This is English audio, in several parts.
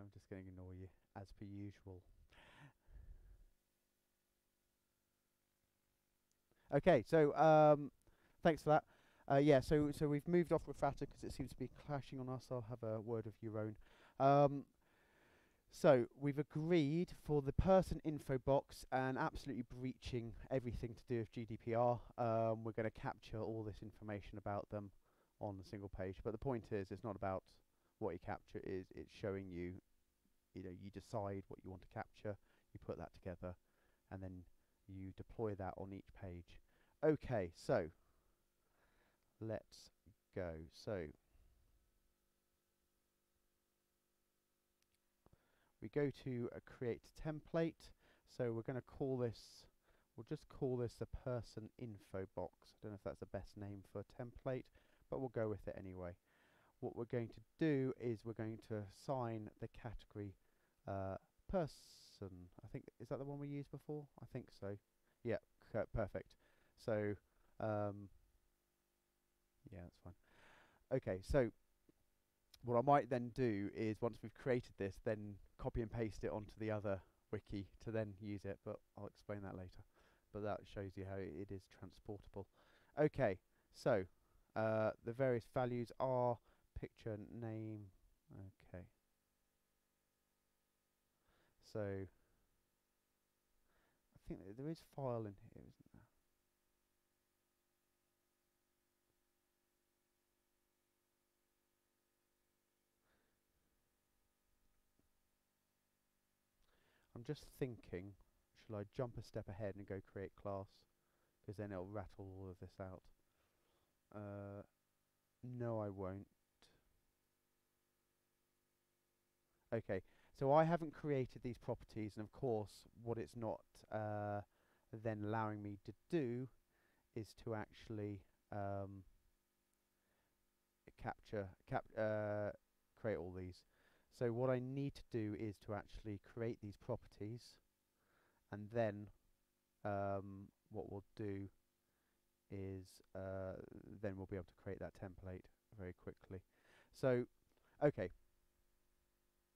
I'm just going to ignore you as per usual. Okay, so thanks for that. Yeah, so we've moved off Refrata because it seems to be clashing on us. I'll have a word of your own. So we've agreed for the person info box and absolutely breaching everything to do with GDPR. We're going to capture all this information about them on a single page. But the point is, it's not about what you capture. It's showing you, you decide what you want to capture, you put that together, and then you deploy that on each page. Okay, so let's go. So we go to a create template. So we're going to call this, we'll just call this a person info box. I don't know if that's the best name for a template, but we'll go with it anyway. What we're going to do is we're going to assign the category person. I think, is that the one we used before? I think so. Yeah, perfect. So, yeah, that's fine. Okay, so what I might then do is once we've created this, then copy and paste it onto the other wiki to then use it, but I'll explain that later. But that shows you how it is transportable. Okay, so the various values are picture, name. Okay. So I think that there is file in here, isn't there? I'm just thinking, shall I jump a step ahead and go create class? Because then it'll rattle all of this out. No, I won't. Okay, so I haven't created these properties, and of course, what it's not then allowing me to do is to actually create all these. So what I need to do is to actually create these properties, and then what we'll do is then we'll be able to create that template very quickly. So, okay,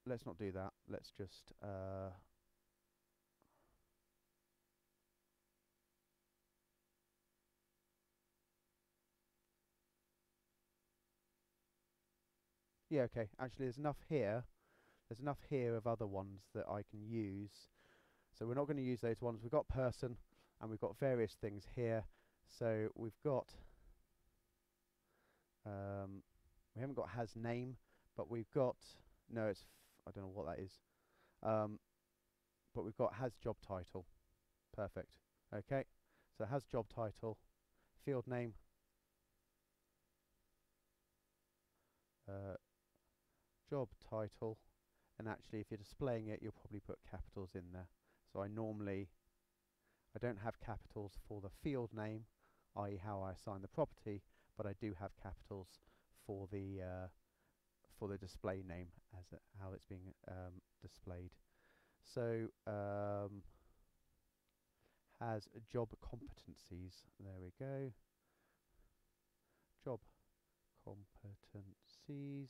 let's not do that. Let's just yeah, okay. Actually, there's enough here. There's enough here of other ones that I can use. So we're not going to use those ones. We've got person, and we've got various things here. So we've got we haven't got has name, but we've got no. It's I don't know what that is. But we've got has job title. Perfect. Okay. So has job title, field name, job title, and actually if you're displaying it, you'll probably put capitals in there. So I don't have capitals for the field name, i.e. how I assign the property, but I do have capitals for the display name as how it's being displayed. So has job competencies. There we go. Job competencies.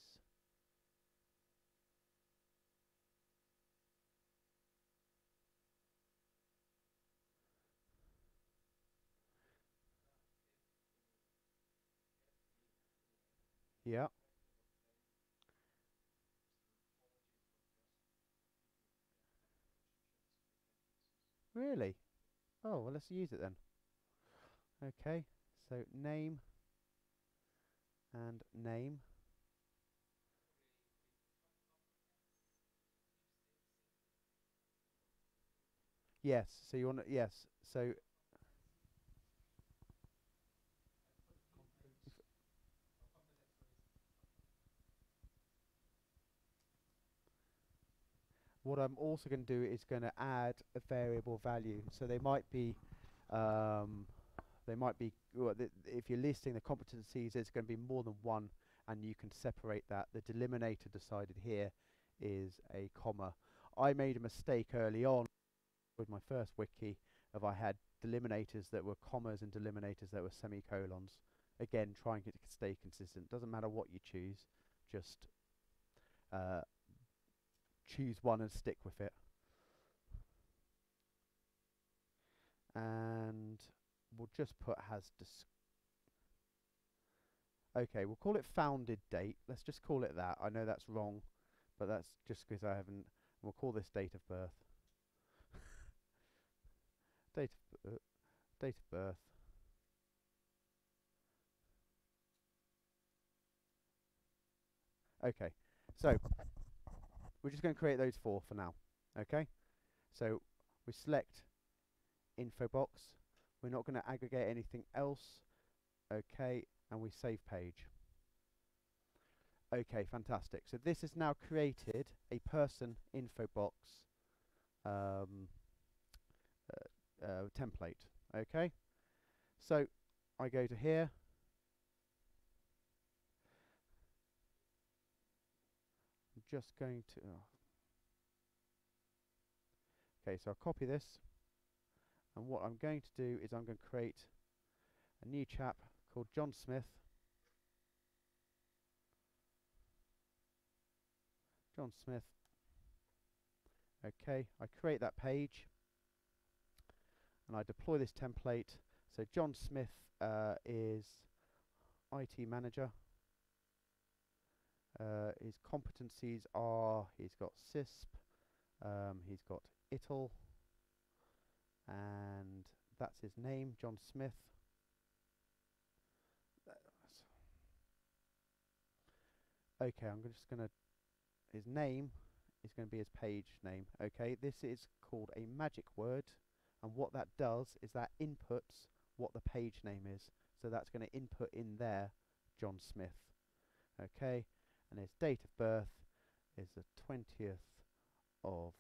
Yeah. Really? Oh, well, let's use it then. Okay. So name and name. Yes. So you want to, yes. So what I'm also going to do is going to add a variable value. So um, they might be, well, if you're listing the competencies, there's going to be more than one, and you can separate that. The delimiter decided here is a comma. I made a mistake early on with my first wiki of I had delimiters that were commas and delimiters that were semicolons. Again, trying to stay consistent. Doesn't matter what you choose, just choose one and stick with it. And we'll just put okay, we'll call it founded date. Let's just call it that. I know that's wrong, but that's just because I haven't. We'll call this date of birth. Date of birth. Okay, so we're just going to create those four for now. Okay, so we select info box. We're not going to aggregate anything else. Okay, and we save page. Okay, fantastic. So this has now created a person info box template. Okay, so I go to here. I'm just going to. Okay, so I'll copy this, and what I'm going to do is I'm going to create a new chap called John Smith. John Smith. Okay, I create that page and I deploy this template. So John Smith is IT manager. His competencies are he's got CISP, he's got ITIL, and that's his name, John Smith. Okay, I'm just going to, his name is going to be his page name. Okay, this is called a magic word, and what that does is that inputs what the page name is. So that's going to input in there John Smith. Okay, and his date of birth is the 20th of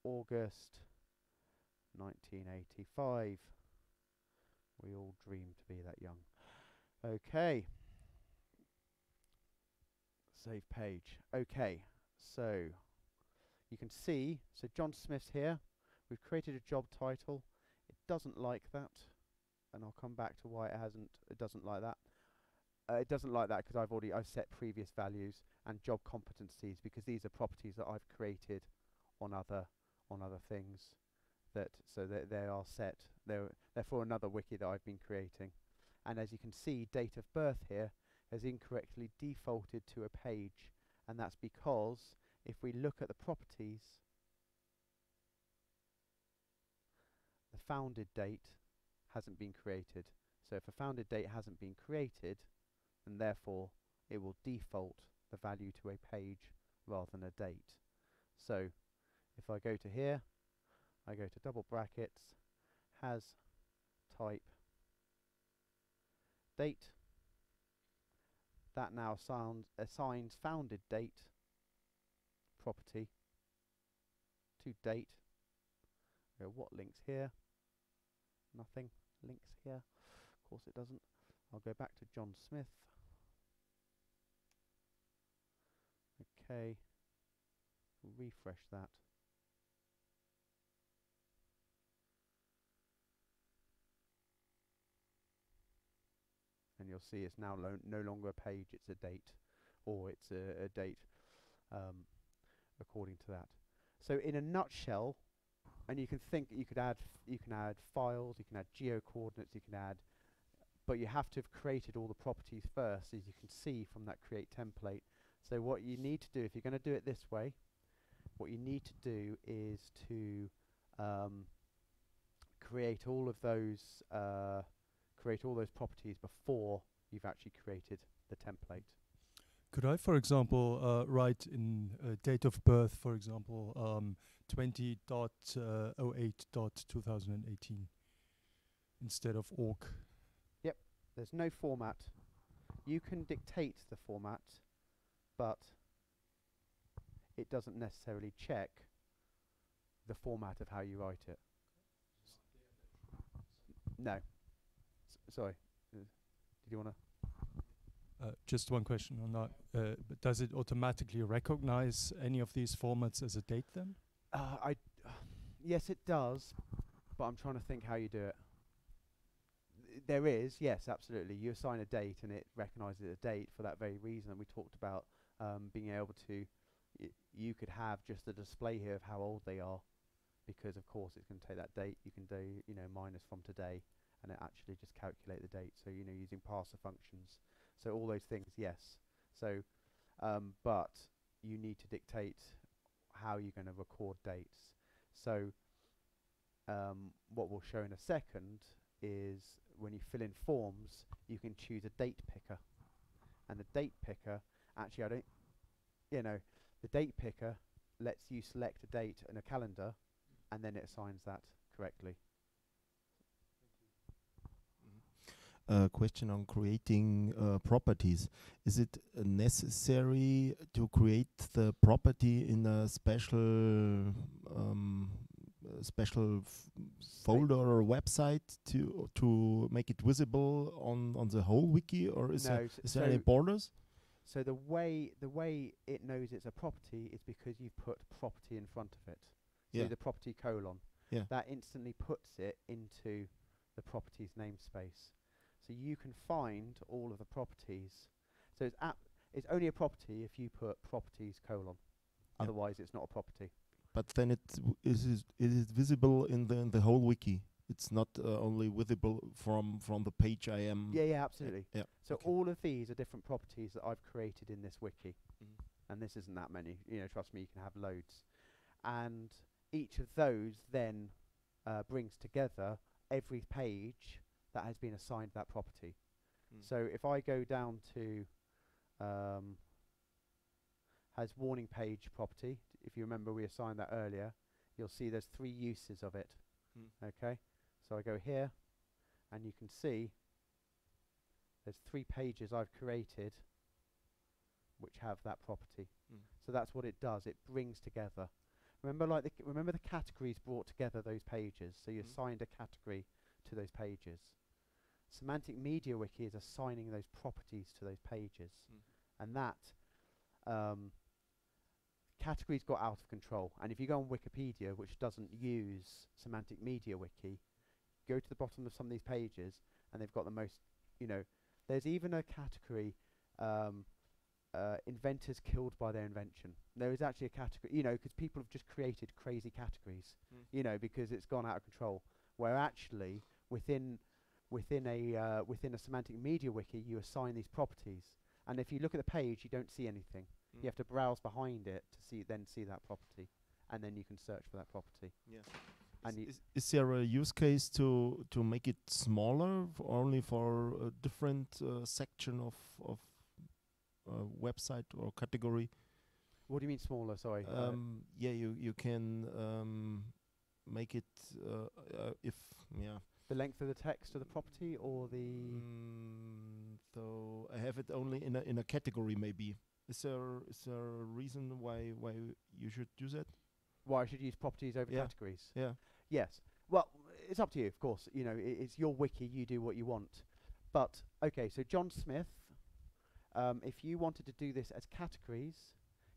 August 1985. We all dream to be that young. Okay. Save page. Okay, so you can see, so John Smith's here. We've created a job title. It doesn't like that, and I'll come back to why it doesn't like that. It doesn't like that because I've set previous values and job competencies, because these are properties that I've created on other things. So they are set. They're for another wiki that I've been creating. And as you can see, date of birth here has incorrectly defaulted to a page, and that's because if we look at the properties, the founded date hasn't been created. So if a founded date hasn't been created, then therefore it will default the value to a page rather than a date. So if I go to here, I go to double brackets, has type date. That now assigns founded date property to date. What links here? Nothing. Links here. Of course it doesn't. I'll go back to John Smith. Okay. Refresh that. And you'll see it's now no longer a page, it's a date, or it's a date according to that. So in a nutshell, and you can add files, you can add geo coordinates, you can add, but you have to have created all the properties first, as you can see from that create template. So what you need to do, if you're going to do it this way, what you need to do is to create all those properties before you've actually created the template. Could I, for example, write in date of birth, for example, 20.08.2018 instead of org? Yep, there's no format. You can dictate the format, but it doesn't necessarily check the format of how you write it. No. Sorry. Did you want to? Just one question on that. But does it automatically recognize any of these formats as a date then? Yes, it does, but I'm trying to think how you do it. There is, yes, absolutely. You assign a date and it recognizes a date for that very reason. And we talked about being able to You could have just a display here of how old they are, because of course it's going to take that date. You can do, minus from today, and it actually just calculate the date. So, using parser functions. So all those things, yes. So, but you need to dictate how you're going to record dates. So what we'll show in a second is when you fill in forms, you can choose a date picker. And the date picker, actually, the date picker lets you select a date in a calendar, and then it assigns that correctly. Question on creating properties. Is it necessary to create the property in a special folder or website to make it visible on the whole wiki, or is there any borders? So the way it knows it's a property is because you've put property in front of it. So the property colon. Yeah. That instantly puts it into the properties namespace. So you can find all of the properties. So it's only a property if you put properties colon. Otherwise, it's not a property. But then it is visible in the whole wiki. It's not only visible from the page I am. Yeah, absolutely. Yeah. So all of these are different properties that I've created in this wiki, and this isn't that many. Trust me, you can have loads. And each of those then brings together every page that has been assigned that property. So if I go down to has warning page property, if you remember we assigned that earlier, you'll see there's 3 uses of it. Okay, so I go here, and you can see there's 3 pages I've created which have that property. So that's what it does. It brings together. Remember the categories brought together those pages. So you assigned a category to those pages. Semantic Media Wiki is assigning those properties to those pages, and that categories got out of control. And if you go on Wikipedia, which doesn't use Semantic Media Wiki, go to the bottom of some of these pages, and they've got the most, there's even a category, inventors killed by their invention. There is actually a category, because people have just created crazy categories, because it's gone out of control. Where actually within a Semantic Media Wiki, you assign these properties, and if you look at the page, you don't see anything. You have to browse behind it to see that property, and then you can search for that property. Yeah. And is there a use case to make it smaller, only for a different section of website or category? What do you mean smaller? Sorry. You can make it the length of the text of the property, or the. So I have it only in a category, maybe. Is there a reason why you should use it? Why I should use properties over categories? Yeah. Yes. Well, it's up to you, of course. It's your wiki. You do what you want. But okay, so John Smith, if you wanted to do this as categories,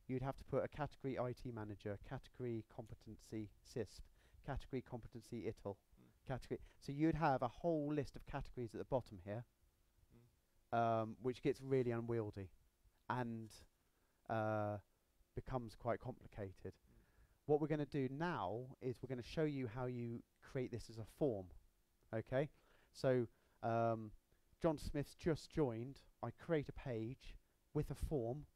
you'd have to put a category IT manager, category competency CISP, category competency ITIL, category. So you'd have a whole list of categories at the bottom here, which gets really unwieldy and becomes quite complicated. What we're going to do now is we're going to show you how you create this as a form. Okay, so John Smith's just joined. I create a page with a form.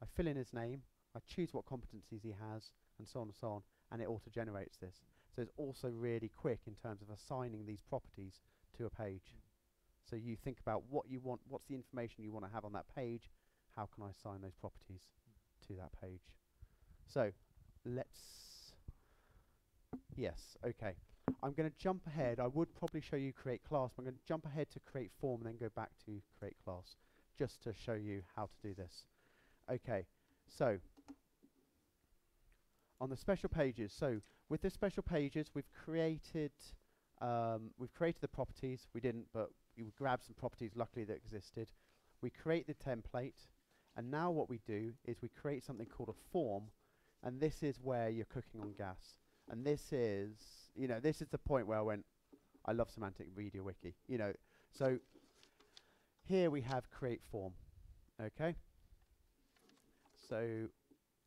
I fill in his name. I choose what competencies he has, and so on and so on, and it auto-generates this. So it's also really quick in terms of assigning these properties to a page. So you think about what you want, what's the information you want to have on that page, how can I assign those properties to that page? So yes, okay. I'm going to jump ahead. I would probably show you create class, but I'm going to jump ahead to create form and then go back to create class, just to show you how to do this. Okay, so on the special pages, so with the special pages, we've created the properties. We didn't, but you grab some properties, luckily, that existed. We create the template, and now what we do is we create something called a form, and this is where you're cooking on gas. And this is, this is the point where I went, I love Semantic Media Wiki. So here we have create form. Okay. So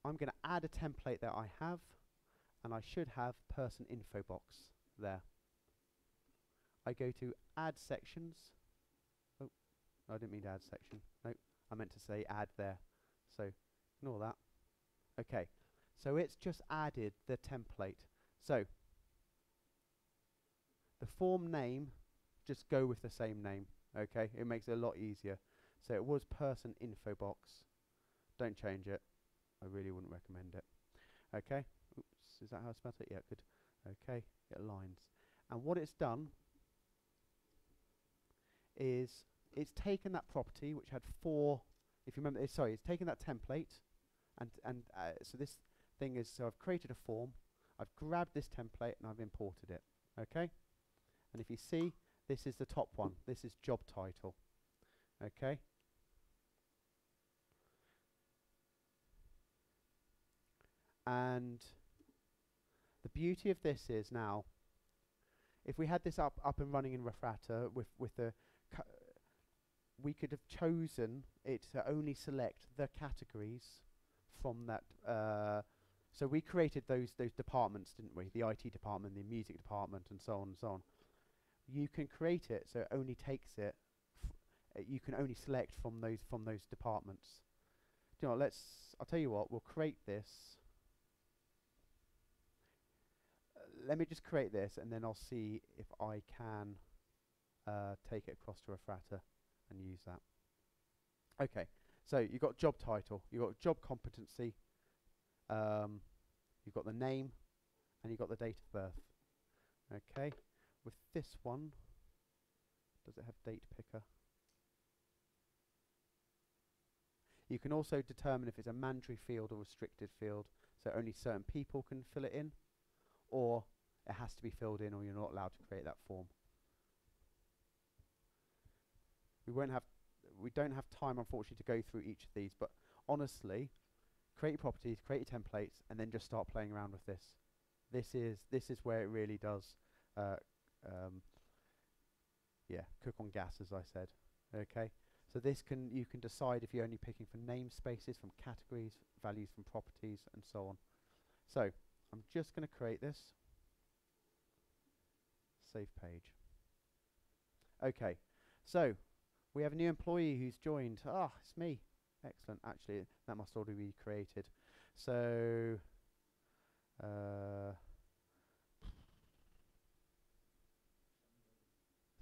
I'm going to add a template that I have, and I should have person info box there. I go to add sections. Oh, no, I didn't mean to add section. No, I meant to say add there. So ignore that. Okay, so it's just added the template. So the form name, just go with the same name. Okay, it makes it a lot easier. So it was person info box. Don't change it. I really wouldn't recommend it. Okay. Oops, is that how I spelled it? Yeah, good. Okay, it aligns. And what it's done is it's taken that property which had 4. If you remember, sorry, it's taken that template, and so this thing is. So I've created a form. I've grabbed this template and I've imported it. Okay. And if you see, this is the top one. This is job title. Okay. And the beauty of this is now, if we had this up and running in Refrata with the, we could have chosen it to only select the categories from that. So we created those departments, didn't we? The IT department, the music department, and so on and so on. You can create it so it only takes it. You can only select from those departments. Do you know what, I'll tell you what. We'll create this. Let me just create this, and then I'll see if I can take it across to Refrata and use that. Okay, so you've got job title, you've got job competency, you've got the name, and you've got the date of birth. Okay, with this one, does it have date picker? You can also determine if it's a mandatory field or restricted field, so only certain people can fill it in, or it has to be filled in, or you're not allowed to create that form. We don't have time, unfortunately, to go through each of these, but honestly, create your properties, create your templates, and then just start playing around with this. This is where it really does, yeah, cook on gas, as I said. Okay, so you can decide if you're only picking from namespaces, from categories, values from properties, and so on. So I'm just going to create this. Save page. Okay, so we have a new employee who's joined. Ah, it's me. Excellent. Actually, that must already be created. So,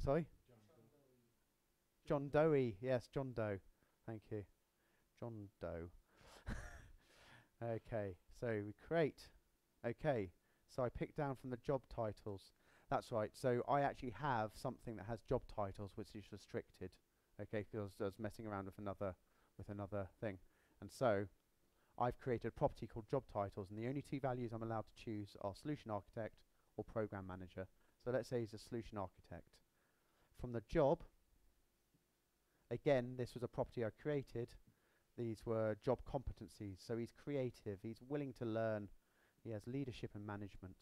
sorry? John Doe. Yes, John Doe. Thank you. John Doe. Okay, so we create. Okay, so I picked down from the job titles. That's right. So I actually have something that has job titles which is restricted. Okay, because I was messing around with another thing, and so I've created a property called job titles, and the only 2 values I'm allowed to choose are solution architect or program manager. So let's say he's a solution architect. From the job, again, this was a property I created. These were job competencies. So he's creative. He's willing to learn. He has leadership and management.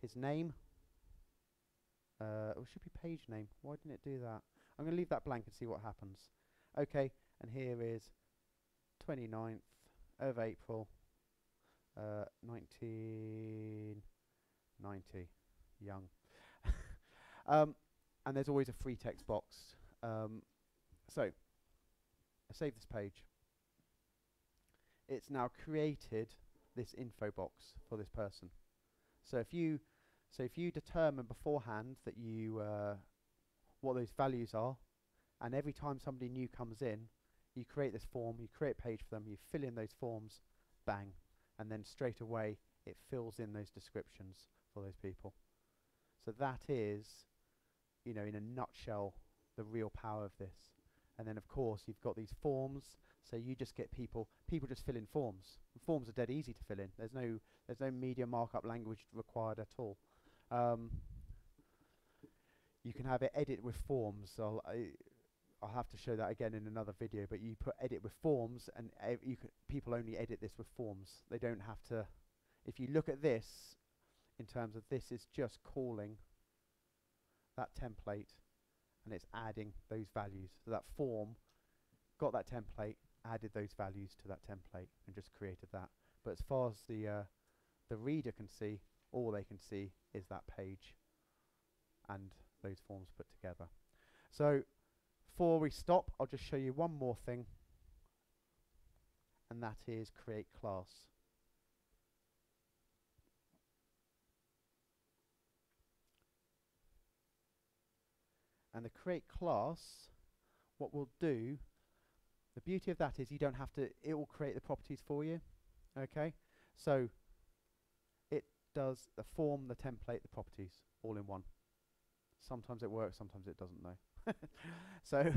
His name. It should be page name. Why didn't it do that? I'm going to leave that blank and see what happens. Okay, and here is 29th of April, 1990. Young. And there's always a free text box. So, I save this page. It's now created this info box for this person. So if you determine beforehand that you what those values are, and every time somebody new comes in, you create this form, you create a page for them, you fill in those forms, bang, and then straight away it fills in those descriptions for those people. So that is, you know, in a nutshell, the real power of this. And then of course you've got these forms, so you just get people just fill in forms. Forms are dead easy to fill in. There's no media markup language required at all. You can have it edit with forms. So I'll have to show that again in another video, but you put edit with forms, and people only edit this with forms. They don't have to. If you look at this, in terms of this is just calling that template, and it's adding those values. So that form got that template, added those values to that template and just created that. But as far as the reader can see, all they can see is that page and those forms put together. So before we stop, I'll just show you one more thing, and that is create class. And the create class, what we'll do, the beauty of that is you don't have to, it will create the properties for you. Okay, so it does the form, the template, the properties all in one. Sometimes it works, sometimes it doesn't though. So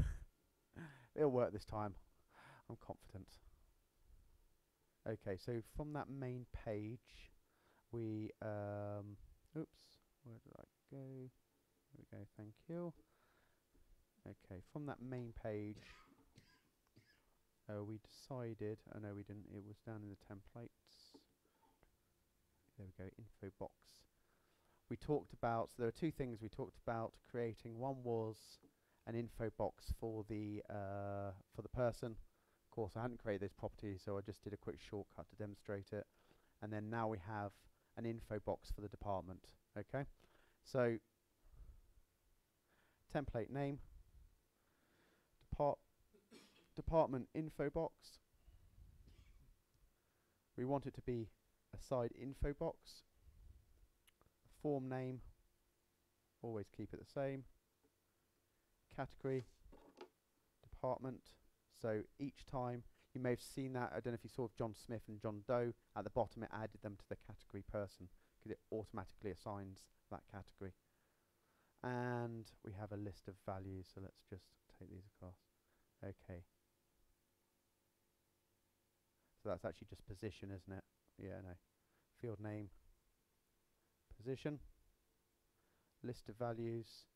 it'll work this time, I'm confident. Okay, so from that main page we oops, where did I go? There we go, thank you. Okay, from that main page we decided, oh no we didn't, it was down in the templates. There we go, info box. We talked about, so there are two things we talked about creating. One was an info box for the person. Of course I hadn't created those properties, so I just did a quick shortcut to demonstrate it. And then now we have an info box for the department. Okay, so template name, department info box. We want it to be a side info box. Form name, always keep it the same. Category, department. So each time, you may have seen that, I don't know if you saw John Smith and John Doe, at the bottom it added them to the category person, because it automatically assigns that category. And we have a list of values, so let's just take these across. Okay. So that's actually just position, isn't it? Yeah, no. Field name, position, list of values,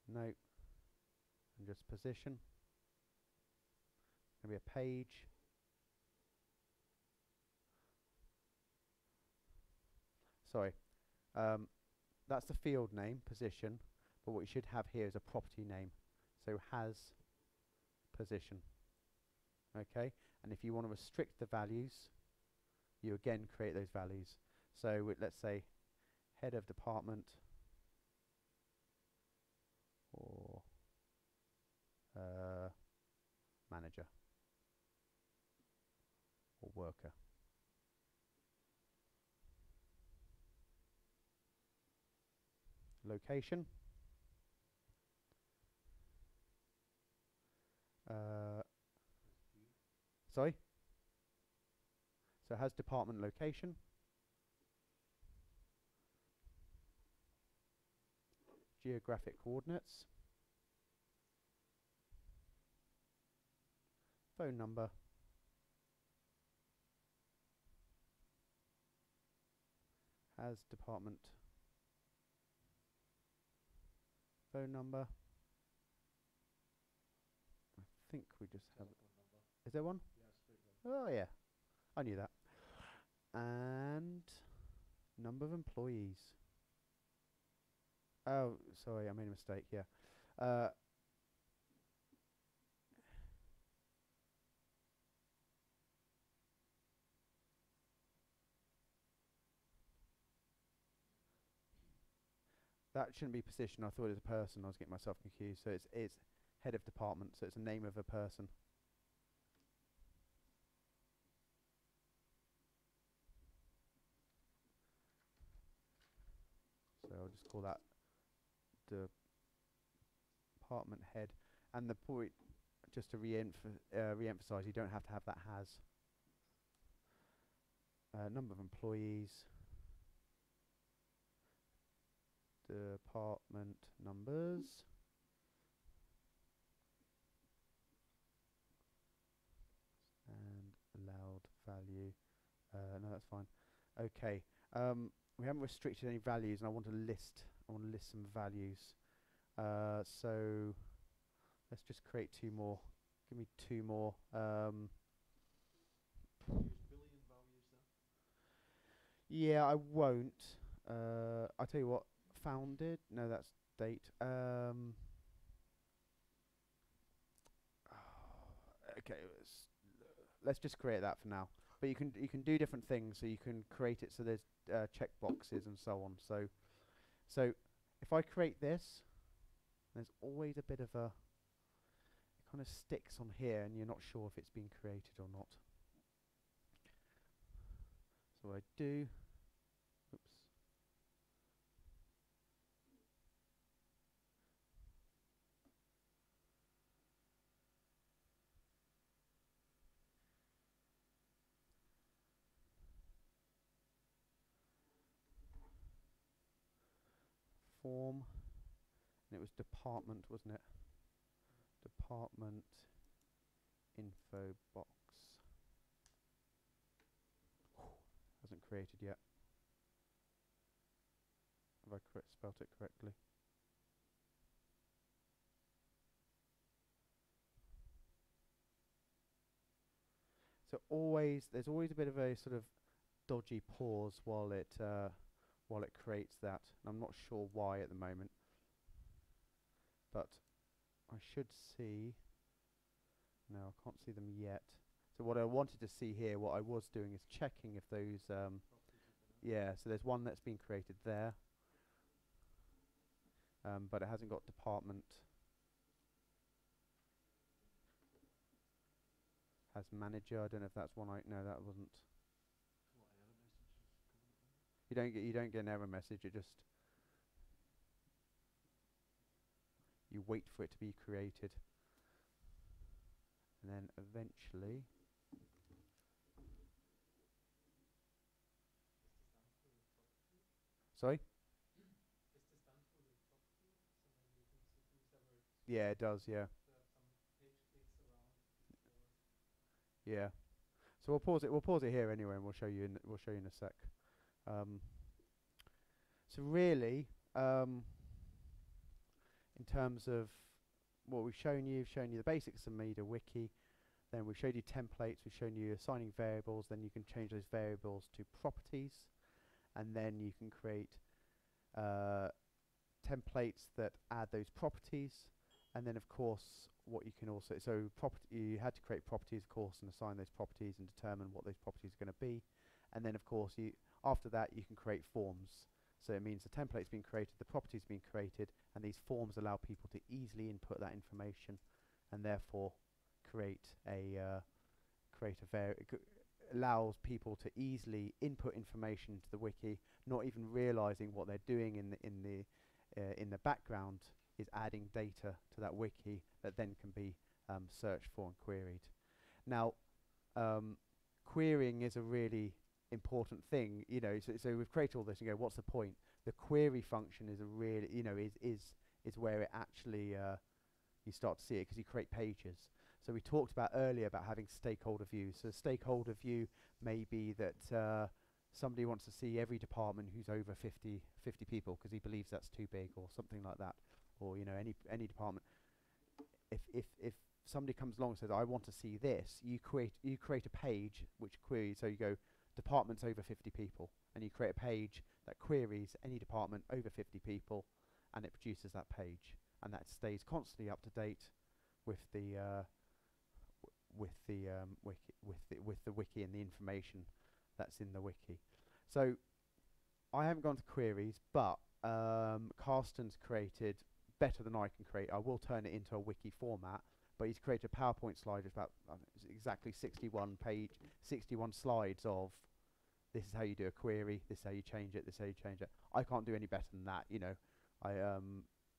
no, and just position. Maybe a page. Sorry, that's the field name, position, but what you should have here is a property name. So has position. Okay, and if you want to restrict the values, you again create those values. So let's say head of department or manager or worker. Location. Sorry? So it has department location. Geographic coordinates. Phone number. Has department phone number. I think we just have it. Is there one? Oh yeah, I knew that. And number of employees. Oh, sorry, I made a mistake. Yeah. That shouldn't be position. I thought it was a person. I was getting myself confused. So it's head of department. So it's a name of a person. So I'll just call that department head. And the point, just to re-emphasize, you don't have to have that has. Number of employees. Department numbers. And allowed value. No, that's fine. Okay. We haven't restricted any values, and I want to list some values. So let's just create two more. Give me two more. Yeah, I won't. I'll tell you what. Founded. No, that's date. Okay. let's just create that for now. But you can do different things. So you can create it so there's check boxes and so on. So if I create this, there's always a bit of a, it kind of sticks on here, and you're not sure if it's been created or not. So I do. Oops. Form, and it was department, wasn't it? Department info box. Hasn't created yet. Have I spelt it correctly? So there's always a bit of a sort of dodgy pause while it creates that. And I'm not sure why at the moment, but I should see. No, I can't see them yet. So what I wanted to see here, what I was doing is checking if those, yeah, so there's one that's been created there, but it hasn't got department. Has manager. I don't know if that's one. No, that wasn't. You don't get an error message. It just, you wait for it to be created, and then eventually. Sorry? Yeah, it does, yeah. Yeah. So we'll pause it here anyway, and we'll show you in a sec. So really, in terms of what we've shown you the basics of MediaWiki. Then we've showed you templates, we've shown you assigning variables, then you can change those variables to properties, and then you can create templates that add those properties, and then of course what you can also, so you had to create properties of course and assign those properties and determine what those properties are going to be, and then of course after that you can create forms. So it means the template's been created, the property's been created, and these forms allow people to easily input that information, and therefore allows people to easily input information into the wiki, not even realizing what they're doing in the background is adding data to that wiki that then can be searched for and queried. Now, querying is a really important thing, so we've created all this and go, what's the point? The query function is a really, is where it actually you start to see it, because you create pages. So we talked about earlier about having stakeholder views. So stakeholder view may be that somebody wants to see every department who's over 50 people because he believes that's too big or something like that, or any department. If somebody comes along and says, I want to see this, you create a page which queries. So you go departments over 50 people, and you create a page that queries any department over 50 people, and it produces that page, and that stays constantly up to date with the wiki and the information that's in the wiki. So I haven't gone to queries, but Carsten's created better than I can create. I will turn it into a wiki format, but he's created a PowerPoint slide of about exactly 61 slides of this is how you do a query, this is how you change it, this is how you change it. I can't do any better than that,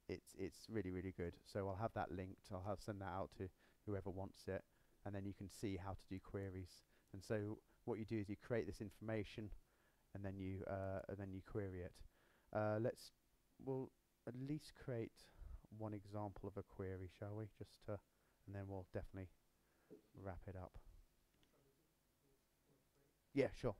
it's really, really good. So I'll have that linked. I'll send that out to whoever wants it, and then you can see how to do queries. And so what you do is you create this information, and then you query it. We'll at least create one example of a query, shall we? And then we'll definitely wrap it up. Yeah, sure.